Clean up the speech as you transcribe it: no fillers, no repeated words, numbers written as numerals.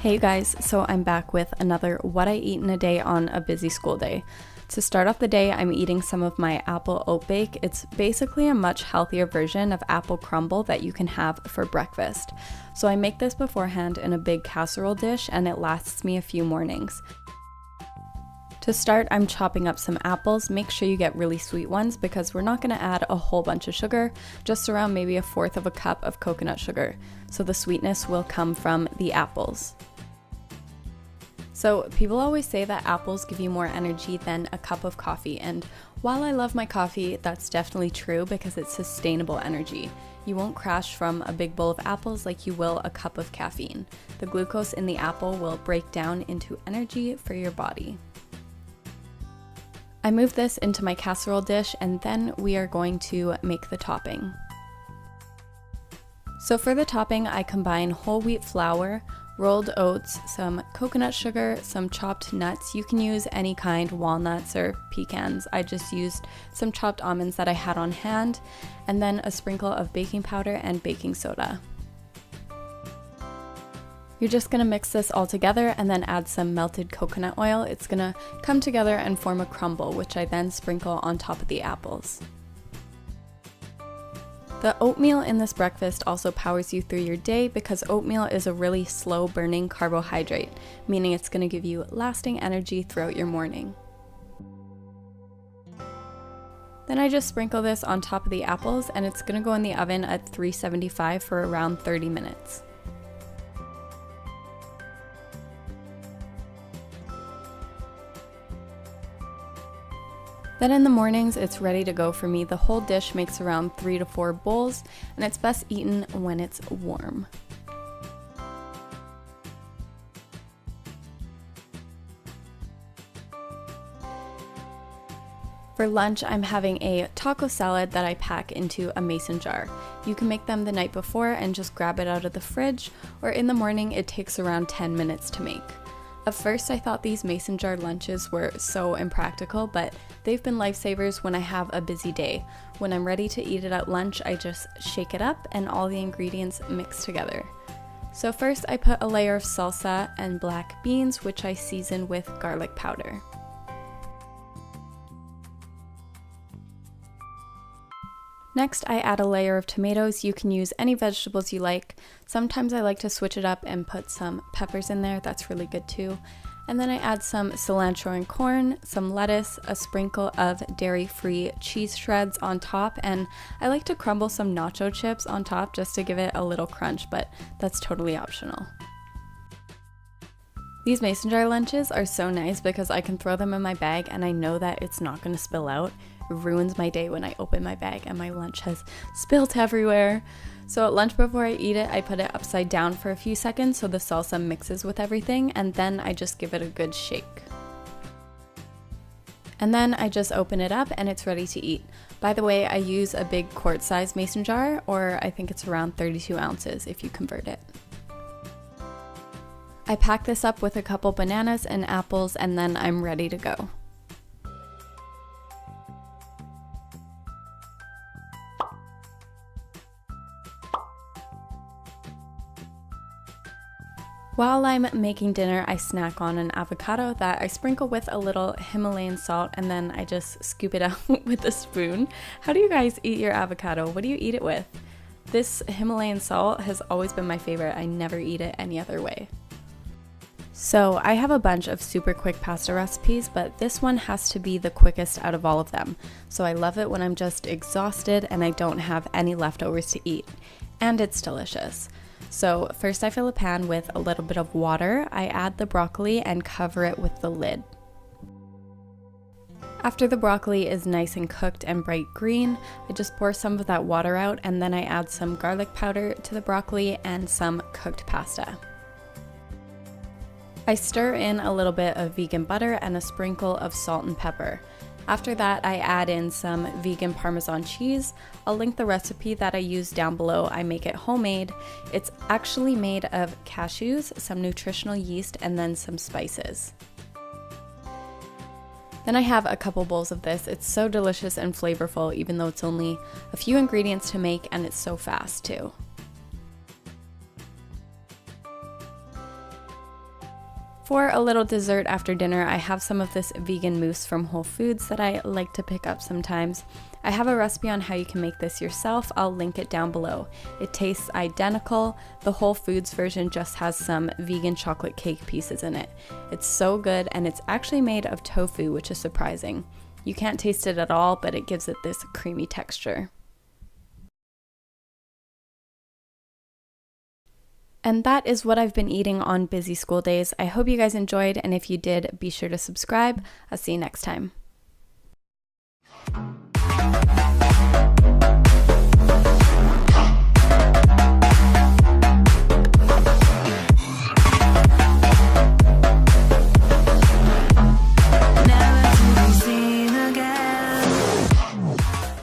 Hey you guys, so I'm back with another what I eat in a day on a busy school day. To start off the day, I'm eating some of my apple oat bake. It's basically a much healthier version of apple crumble that you can have for breakfast. So I make this beforehand in a big casserole dish and it lasts me a few mornings. To start, I'm chopping up some apples. Make sure you get really sweet ones because we're not going to add a whole bunch of sugar, just around maybe 1/4 of a cup of coconut sugar. So the sweetness will come from the apples. So people always say that apples give you more energy than a cup of coffee, and while I love my coffee, that's definitely true because it's sustainable energy. You won't crash from a big bowl of apples like you will a cup of caffeine. The glucose in the apple will break down into energy for your body. I move this into my casserole dish and then we are going to make the topping. So for the topping, I combine whole wheat flour, rolled oats, some coconut sugar, some chopped nuts. You can use any kind, walnuts or pecans. I just used some chopped almonds that I had on hand, and then a sprinkle of baking powder and baking soda. You're just gonna mix this all together and then add some melted coconut oil. It's gonna come together and form a crumble, which I then sprinkle on top of the apples. The oatmeal in this breakfast also powers you through your day because oatmeal is a really slow burning carbohydrate, meaning it's going to give you lasting energy throughout your morning. Then I just sprinkle this on top of the apples and it's going to go in the oven at 375 for around 30 minutes. Then in the mornings, it's ready to go for me. The whole dish makes around 3 to 4 bowls, and it's best eaten when it's warm. For lunch, I'm having a taco salad that I pack into a mason jar. You can make them the night before and just grab it out of the fridge, or in the morning, it takes around 10 minutes to make. At first, I thought these mason jar lunches were so impractical, but they've been lifesavers when I have a busy day. When I'm ready to eat it at lunch, I just shake it up and all the ingredients mix together. So first, I put a layer of salsa and black beans, which I season with garlic powder. Next, I add a layer of tomatoes. You can use any vegetables you like. Sometimes I like to switch it up and put some peppers in there. That's really good too. And then I add some cilantro and corn, some lettuce, a sprinkle of dairy-free cheese shreds on top, and I like to crumble some nacho chips on top just to give it a little crunch, but that's totally optional. These mason jar lunches are so nice because I can throw them in my bag and I know that it's not going to spill out. It ruins my day when I open my bag and my lunch has spilt everywhere. So at lunch before I eat it, I put it upside down for a few seconds so the salsa mixes with everything, and then I just give it a good shake. And then I just open it up and it's ready to eat. By the way, I use a big quart-size mason jar, or I think it's around 32 ounces if you convert it. I pack this up with a couple bananas and apples and then I'm ready to go. While I'm making dinner, I snack on an avocado that I sprinkle with a little Himalayan salt and then I just scoop it out with a spoon. How do you guys eat your avocado? What do you eat it with? This Himalayan salt has always been my favorite. I never eat it any other way. So I have a bunch of super quick pasta recipes, but this one has to be the quickest out of all of them. So I love it when I'm just exhausted and I don't have any leftovers to eat. And it's delicious. So first I fill a pan with a little bit of water. I add the broccoli and cover it with the lid. After the broccoli is nice and cooked and bright green, I just pour some of that water out and then I add some garlic powder to the broccoli and some cooked pasta. I stir in a little bit of vegan butter and a sprinkle of salt and pepper. After that, I add in some vegan Parmesan cheese. I'll link the recipe that I use down below. I make it homemade. It's actually made of cashews, some nutritional yeast, and then some spices. Then I have a couple bowls of this. It's so delicious and flavorful, even though it's only a few ingredients to make and it's so fast too. For a little dessert after dinner, I have some of this vegan mousse from Whole Foods that I like to pick up sometimes. I have a recipe on how you can make this yourself. I'll link it down below. It tastes identical. The Whole Foods version just has some vegan chocolate cake pieces in it. It's so good, and it's actually made of tofu, which is surprising. You can't taste it at all, but it gives it this creamy texture. And that is what I've been eating on busy school days. I hope you guys enjoyed, and if you did, be sure to subscribe. I'll see you next time.